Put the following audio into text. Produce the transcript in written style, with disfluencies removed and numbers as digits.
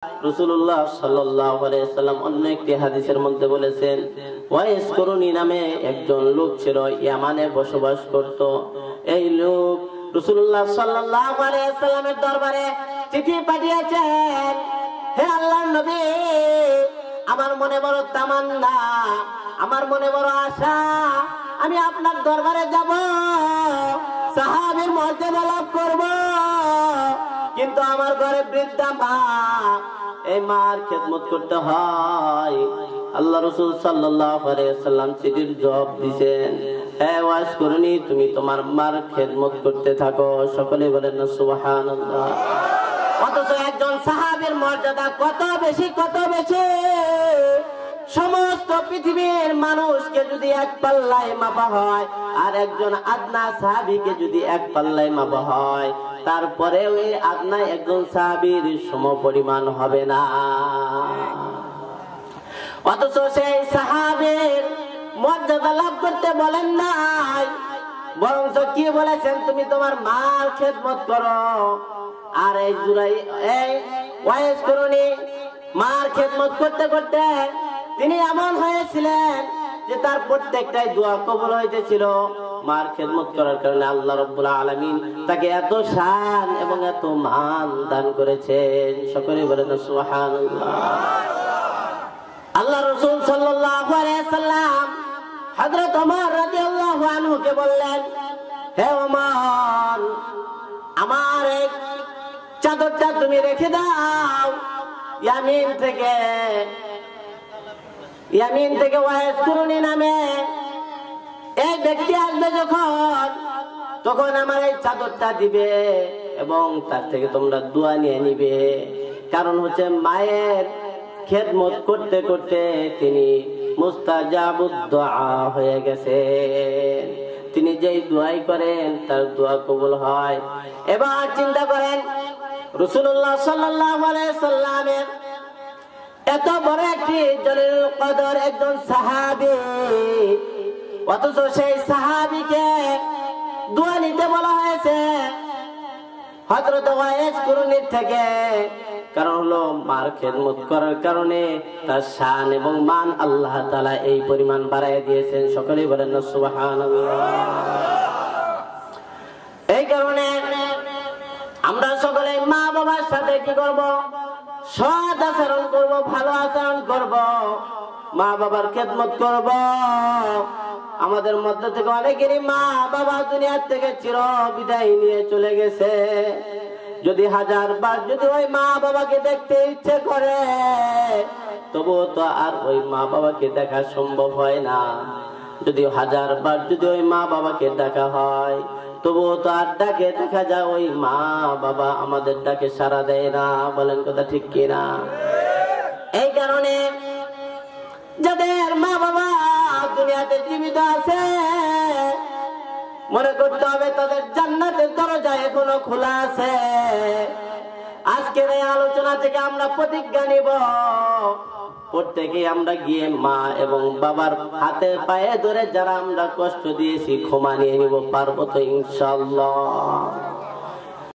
রাসূলুল্লাহ সাল্লাল্লাহু আলাইহি ওয়াসাল্লাম অন্য একটি হাদিসের মধ্যে বলেছেন, ওয়াইস করুনি নামে একজন লোক ছিল, ইয়ামানে বসবাস করত। এই লোক রাসূলুল্লাহ সাল্লাল্লাহু আলাইহি ওয়াসাল্লামের দরবারে চিঠি পাঠিয়েছেন, হে আল্লাহর নবী, আমার মনে বড় তামান্না, আমার মনে বড় আশা, আমি আপনার দরবারে যাব, সাহাবীর মর্যাদা লাভ করব, কিন্তু আমার ঘরে বৃদ্ধা মা, এই মার খেদমত করতে হয়। আল্লাহ রাসূল সাল্লাল্লাহু আলাইহি ওয়াসাল্লাম চিঠির জবাব দিবেন, হে ওয়াজ করুনি, তুমি তোমার মার খেদমত করতে থাকো। সকলে বলেন না সুবহানাল্লাহ। অথচ একজন সাহাবীর মর্যাদা কত বেশি, কত বেশি। সমস্ত পৃথিবীর মানুষকে যদি এক পাল্লায় মাপা হয়, আর একজন আদনা সাহাবীকে যদি এক পাল্লায় মাপা হয়, তারপরে ওই আদনা একজন সাহাবীর সমপরিমাণ হবে না। অথচ সেই সাহাবীর মর্যাদা লাভ করতে বলেন নাই, বরঞ্চ কি বলেছেন, তুমি তোমার মার খেদমত করো। আর এই জুরাই এই ওয়াইস করুনি মার খেদমত করতে করতে তিনি এমন হয়েছিলেন যে তার প্রত্যেকটাই দোয়া কবুল হইতেছিল। মার খেদমত করার কারণে আল্লাহ রাব্বুল আলামিন তাকে এত শান এবং এত মান দান করেছেন। সকলে বলেন সুবহানাল্লাহ। আল্লাহ রাসূল সাল্লাল্লাহু আলাইহি ওয়াসাল্লাম হযরত ওমর রাদিয়াল্লাহু আনহু কে বললেন, হে ওমর, আমার এই চাদরটা তুমি রেখে দাও, ইয়ামিন থেকে ওয়াইস করুনি নামে এই ব্যক্তি আসবে যখন, তখন আমার এই চাদরটা দিবে এবং তার থেকে তোমরা দোয়া নিয়ে নিবে। কারণ হচ্ছে মায়ের খেদমত করতে করতে তিনি মুস্তাজাবুদ দুআ হয়ে গেছেন। তিনি যেই দোয়াই করেন তার দোয়া কবুল হয়। এবার চিন্তা করেন, রাসূলুল্লাহ সাল্লাল্লাহু আলাইহি সাল্লামের এত বড় একটি জলিলুল কদর একজন সাহাবী, অথচ সেই সাহাবীকে দোয়া নিতে বলা হয়েছে হযরত ওয়াইস কুরুনির থেকে। কারণ হলো মার খেদমত করার কারণে তার শান এবং মান আল্লাহ তাআলা এই পরিমাণ বাড়ায় দিয়েছেন। সকলেই বলেন না সুবহানাল্লাহ। এই কারণে আমরা সকলে মা বাবার সাথে কি করব? সৎ আচরণ করব, ভালো আচরণ করব, মা বাবার খেদমত করব। আমাদের মধ্য থেকে অনেকেরই মা বাবা দুনিয়ার থেকে চির বিদায় নিয়ে চলে গেছে। যদি 1000 বার যদি ওই মা বাবাকে দেখতে ইচ্ছে করে, তবুও তো আর ওই মা বাবাকে দেখা সম্ভব হয় না। যদি 1000 বার যদি ওই মা বাবাকে দেখা হয়, তবুও তো আর ডাকে দেখা যায় ওই মা বাবা আমাদের ডাকে সাড়া দেয় না। বলেন কথা ঠিক কিনা? এই কারণে যাদের মা বাবা দুনিয়াতে জীবিত আছে, মনে করতে হবে তাদের জান্নাতের দরজা এখনো খোলা আছে। আজকের এই আলোচনা থেকে আমরা প্রতিজ্ঞা নিব, প্রত্যেকে আমরা গিয়ে মা এবং বাবার হাতে পায়ে ধরে যারা আমরা কষ্ট দিয়েছি ক্ষমা নিয়ে নিব। পারবো তো ইনশাআল্লাহ?